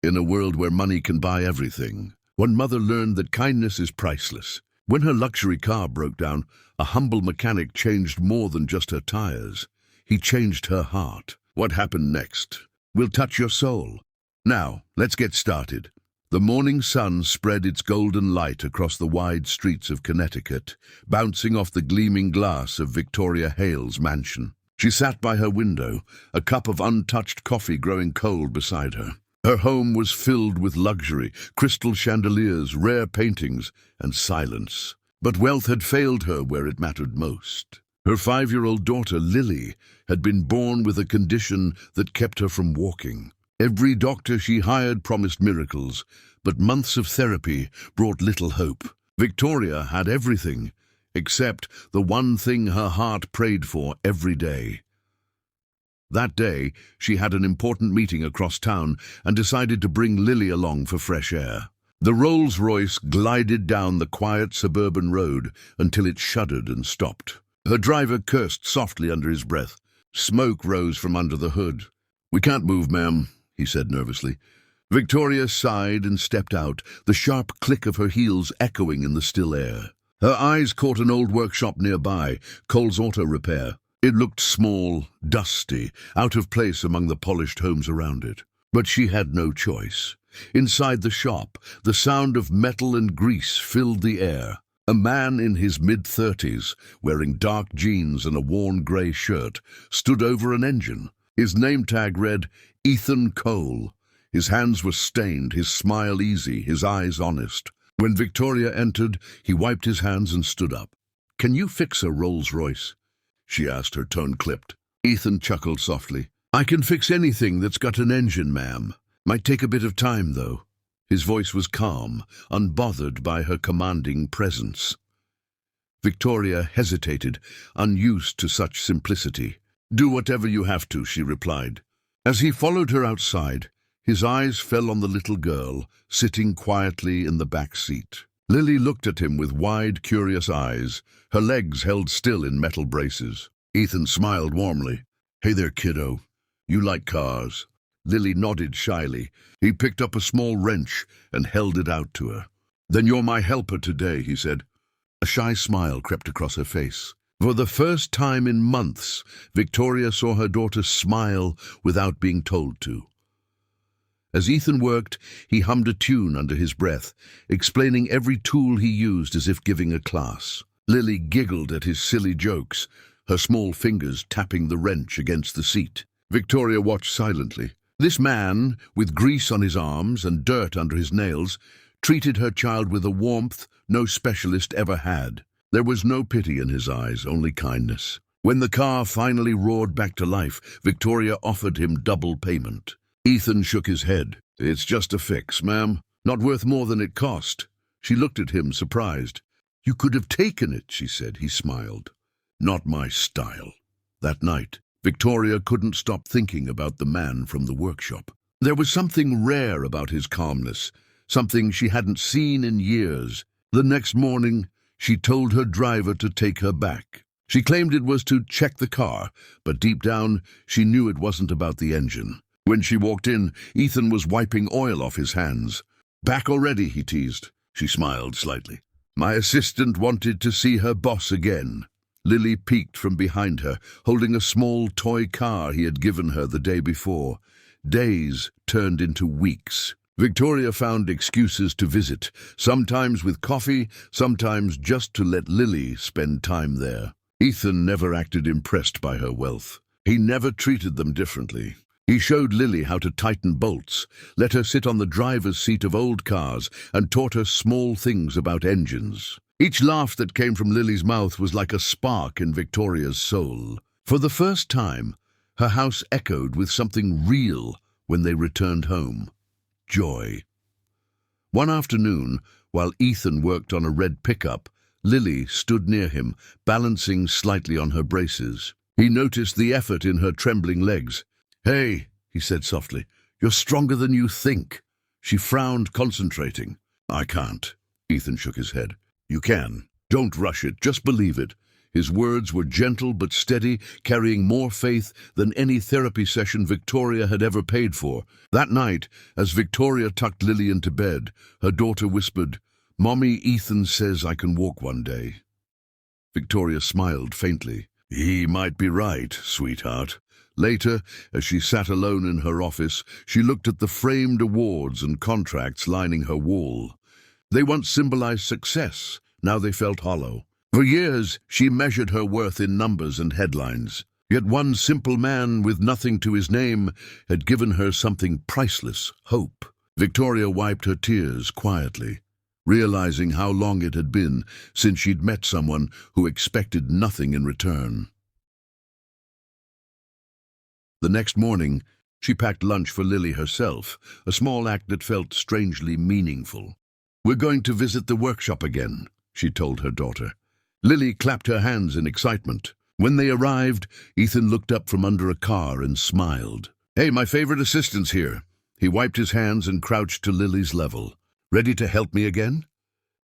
In a world where money can buy everything, one mother learned that kindness is priceless. When her luxury car broke down, a humble mechanic changed more than just her tires. He changed her heart. What happened next will touch your soul. Now, let's get started. The morning sun spread its golden light across the wide streets of Connecticut, bouncing off the gleaming glass of Victoria Hale's mansion. She sat by her window, a cup of untouched coffee growing cold beside her. Her home was filled with luxury, crystal chandeliers, rare paintings, and silence. But wealth had failed her where it mattered most. Her 5-year-old daughter, Lily, had been born with a condition that kept her from walking. Every doctor she hired promised miracles, but months of therapy brought little hope. Victoria had everything, except the one thing her heart prayed for every day. That day, she had an important meeting across town and decided to bring Lily along for fresh air. The Rolls-Royce glided down the quiet suburban road until it shuddered and stopped. Her driver cursed softly under his breath. Smoke rose from under the hood. "We can't move, ma'am," he said nervously. Victoria sighed and stepped out, the sharp click of her heels echoing in the still air. Her eyes caught an old workshop nearby, Cole's Auto Repair. It looked small, dusty, out of place among the polished homes around it. But she had no choice. Inside the shop, the sound of metal and grease filled the air. A man in his mid-30s, wearing dark jeans and a worn grey shirt, stood over an engine. His name tag read, Ethan Cole. His hands were stained, his smile easy, his eyes honest. When Victoria entered, he wiped his hands and stood up. "Can you fix a Rolls-Royce?" she asked, her tone clipped. Ethan chuckled softly. "I can fix anything that's got an engine, ma'am. Might take a bit of time, though." His voice was calm, unbothered by her commanding presence. Victoria hesitated, unused to such simplicity. "Do whatever you have to," she replied. As he followed her outside, his eyes fell on the little girl, sitting quietly in the back seat. Lily looked at him with wide, curious eyes, her legs held still in metal braces. Ethan smiled warmly. "Hey there, kiddo. You like cars?" Lily nodded shyly. He picked up a small wrench and held it out to her. "Then you're my helper today," he said. A shy smile crept across her face. For the first time in months, Victoria saw her daughter smile without being told to. As Ethan worked, he hummed a tune under his breath, explaining every tool he used as if giving a class. Lily giggled at his silly jokes, her small fingers tapping the wrench against the seat. Victoria watched silently. This man, with grease on his arms and dirt under his nails, treated her child with a warmth no specialist ever had. There was no pity in his eyes, only kindness. When the car finally roared back to life, Victoria offered him double payment. Ethan shook his head. "It's just a fix, ma'am. Not worth more than it cost." She looked at him, surprised. "You could have taken it," she said. He smiled. "Not my style." That night, Victoria couldn't stop thinking about the man from the workshop. There was something rare about his calmness, something she hadn't seen in years. The next morning, she told her driver to take her back. She claimed it was to check the car, but deep down, she knew it wasn't about the engine. When she walked in, Ethan was wiping oil off his hands. "Back already," he teased. She smiled slightly. "My assistant wanted to see her boss again." Lily peeked from behind her, holding a small toy car he had given her the day before. Days turned into weeks. Victoria found excuses to visit, sometimes with coffee, sometimes just to let Lily spend time there. Ethan never acted impressed by her wealth. He never treated them differently. He showed Lily how to tighten bolts, let her sit on the driver's seat of old cars, and taught her small things about engines. Each laugh that came from Lily's mouth was like a spark in Victoria's soul. For the first time, her house echoed with something real when they returned home. Joy. One afternoon, while Ethan worked on a red pickup, Lily stood near him, balancing slightly on her braces. He noticed the effort in her trembling legs. "Hey," he said softly, "you're stronger than you think." She frowned, concentrating. "I can't." Ethan shook his head. "You can. Don't rush it. Just believe it." His words were gentle but steady, carrying more faith than any therapy session Victoria had ever paid for. That night, as Victoria tucked Lily into bed, her daughter whispered, "Mommy, Ethan says I can walk one day." Victoria smiled faintly. "He might be right, sweetheart." Later, as she sat alone in her office, she looked at the framed awards and contracts lining her wall. They once symbolized success, now they felt hollow. For years, she measured her worth in numbers and headlines. Yet one simple man with nothing to his name had given her something priceless, hope. Victoria wiped her tears quietly, realizing how long it had been since she'd met someone who expected nothing in return. The next morning, she packed lunch for Lily herself, a small act that felt strangely meaningful. "We're going to visit the workshop again," she told her daughter. Lily clapped her hands in excitement. When they arrived, Ethan looked up from under a car and smiled. "Hey, my favorite assistant's here." He wiped his hands and crouched to Lily's level. "Ready to help me again?"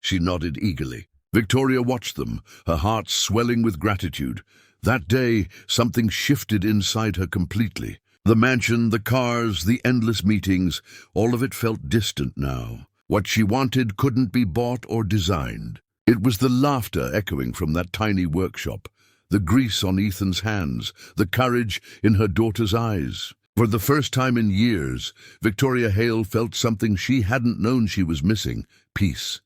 She nodded eagerly. Victoria watched them, her heart swelling with gratitude. That day, something shifted inside her completely. The mansion, the cars, the endless meetings, all of it felt distant now. What she wanted couldn't be bought or designed. It was the laughter echoing from that tiny workshop, the grease on Ethan's hands, the courage in her daughter's eyes. For the first time in years, Victoria Hale felt something she hadn't known she was missing: peace.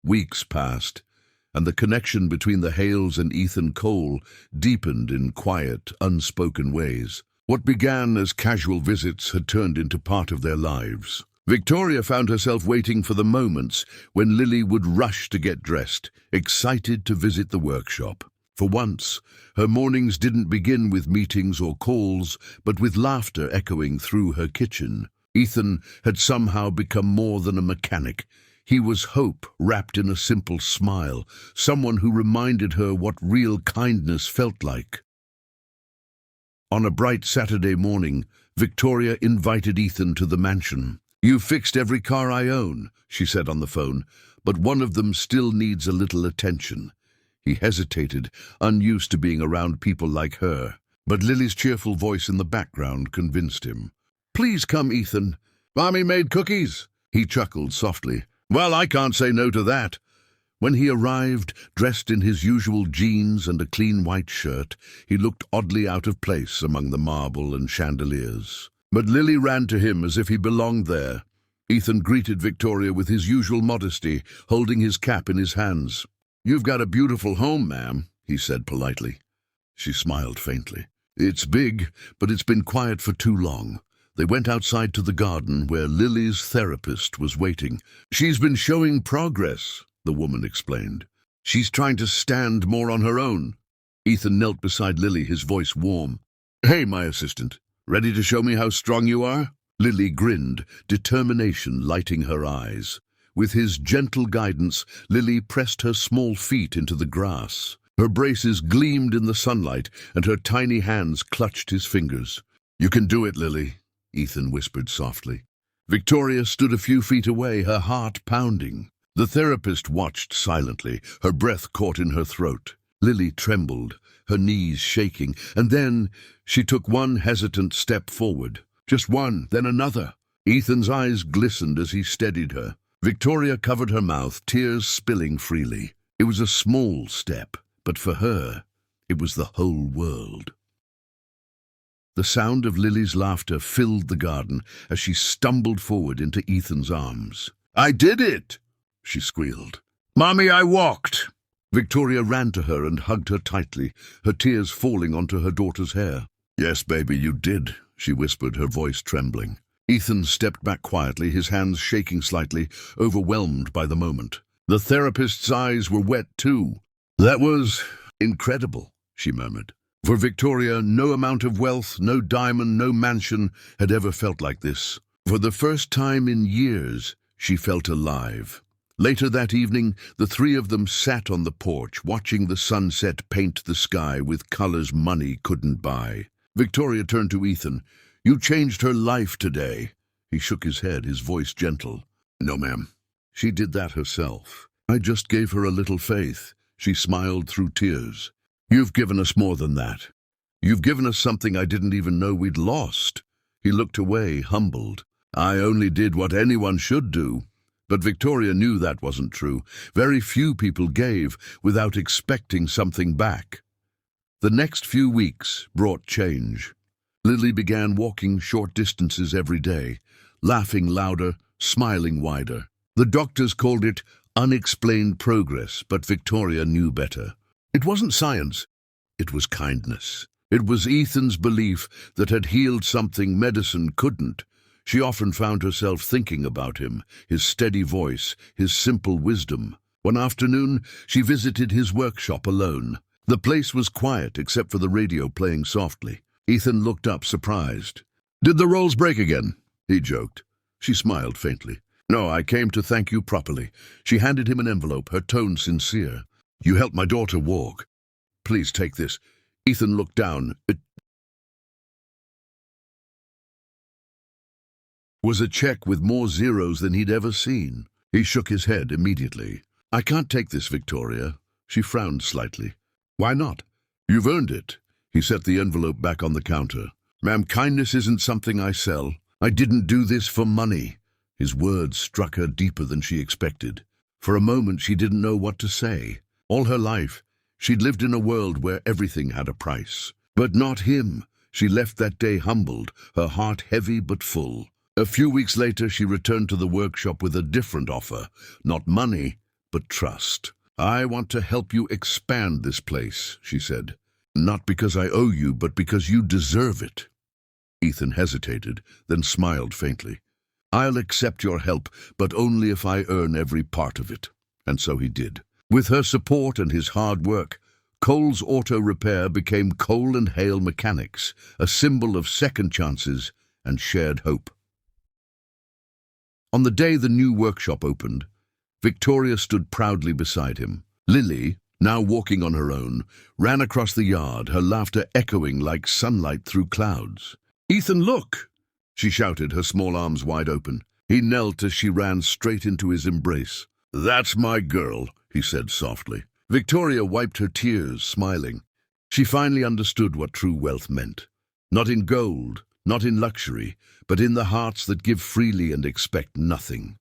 Weeks passed, and the connection between the Hales and Ethan Cole deepened in quiet, unspoken ways. What began as casual visits had turned into part of their lives. Victoria found herself waiting for the moments when Lily would rush to get dressed, excited to visit the workshop. For once, her mornings didn't begin with meetings or calls, but with laughter echoing through her kitchen. Ethan had somehow become more than a mechanic. He was hope wrapped in a simple smile, someone who reminded her what real kindness felt like. On a bright Saturday morning, Victoria invited Ethan to the mansion. "You've fixed every car I own," she said on the phone, "but one of them still needs a little attention." He hesitated, unused to being around people like her. But Lily's cheerful voice in the background convinced him. "Please come, Ethan. Mommy made cookies." He chuckled softly. "Well, I can't say no to that." When he arrived, dressed in his usual jeans and a clean white shirt, he looked oddly out of place among the marble and chandeliers. But Lily ran to him as if he belonged there. Ethan greeted Victoria with his usual modesty, holding his cap in his hands. "You've got a beautiful home, ma'am," he said politely. She smiled faintly. "It's big, but it's been quiet for too long." They went outside to the garden where Lily's therapist was waiting. "She's been showing progress," the woman explained. "She's trying to stand more on her own." Ethan knelt beside Lily, his voice warm. "Hey, my assistant. Ready to show me how strong you are?" Lily grinned, determination lighting her eyes. With his gentle guidance, Lily pressed her small feet into the grass. Her braces gleamed in the sunlight, and her tiny hands clutched his fingers. "You can do it, Lily," Ethan whispered softly. Victoria stood a few feet away, her heart pounding. The therapist watched silently, her breath caught in her throat. Lily trembled, her knees shaking, and then she took one hesitant step forward. Just one, then another. Ethan's eyes glistened as he steadied her. Victoria covered her mouth, tears spilling freely. It was a small step, but for her, it was the whole world. The sound of Lily's laughter filled the garden as she stumbled forward into Ethan's arms. "I did it!" she squealed. "Mommy, I walked!" Victoria ran to her and hugged her tightly, her tears falling onto her daughter's hair. "Yes, baby, you did," she whispered, her voice trembling. Ethan stepped back quietly, his hands shaking slightly, overwhelmed by the moment. The therapist's eyes were wet too. "That was incredible," she murmured. For Victoria, no amount of wealth, no diamond, no mansion had ever felt like this. For the first time in years, she felt alive. Later that evening, the three of them sat on the porch, watching the sunset paint the sky with colors money couldn't buy. Victoria turned to Ethan. "You changed her life today." He shook his head, his voice gentle. "No, ma'am. She did that herself. I just gave her a little faith." She smiled through tears. You've given us more than that. You've given us something I didn't even know we'd lost." He looked away, humbled. "I only did what anyone should do." But Victoria knew that wasn't true. Very few people gave without expecting something back. The next few weeks brought change. Lily began walking short distances every day, laughing louder, smiling wider. The doctors called it unexplained progress, but Victoria knew better. It wasn't science, it was kindness. It was Ethan's belief that had healed something medicine couldn't. She often found herself thinking about him, his steady voice, his simple wisdom. One afternoon, she visited his workshop alone. The place was quiet except for the radio playing softly. Ethan looked up, surprised. "Did the rolls break again?" he joked. She smiled faintly. "No, I came to thank you properly." She handed him an envelope, her tone sincere. "You helped my daughter walk. Please take this." Ethan looked down. It was a check with more zeros than he'd ever seen. He shook his head immediately. "I can't take this, Victoria." She frowned slightly. "Why not?" "You've earned it." He set the envelope back on the counter. "Ma'am, kindness isn't something I sell. I didn't do this for money." His words struck her deeper than she expected. For a moment she didn't know what to say. All her life, she'd lived in a world where everything had a price. But not him. She left that day humbled, her heart heavy but full. A few weeks later she returned to the workshop with a different offer. Not money, but trust. "I want to help you expand this place," she said. "Not because I owe you, but because you deserve it." Ethan hesitated, then smiled faintly. "I'll accept your help, but only if I earn every part of it." And so he did. With her support and his hard work, Cole's Auto Repair became Cole and Hale Mechanics, a symbol of second chances and shared hope. On the day the new workshop opened, Victoria stood proudly beside him. Lily, now walking on her own, ran across the yard, her laughter echoing like sunlight through clouds. "Ethan, look!" she shouted, her small arms wide open. He knelt as she ran straight into his embrace. "That's my girl," he said softly. Victoria wiped her tears, smiling. She finally understood what true wealth meant. Not in gold, not in luxury, but in the hearts that give freely and expect nothing.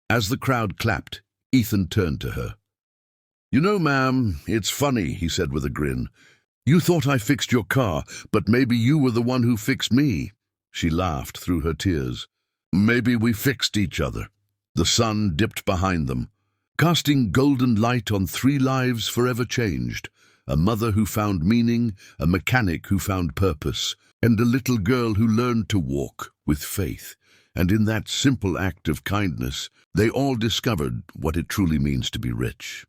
As the crowd clapped, Ethan turned to her. "You know, ma'am, it's funny," he said with a grin. "You thought I fixed your car, but maybe you were the one who fixed me." She laughed through her tears. "Maybe we fixed each other." The sun dipped behind them, casting golden light on 3 lives forever changed. A mother who found meaning, a mechanic who found purpose, and a little girl who learned to walk with faith. And in that simple act of kindness, they all discovered what it truly means to be rich.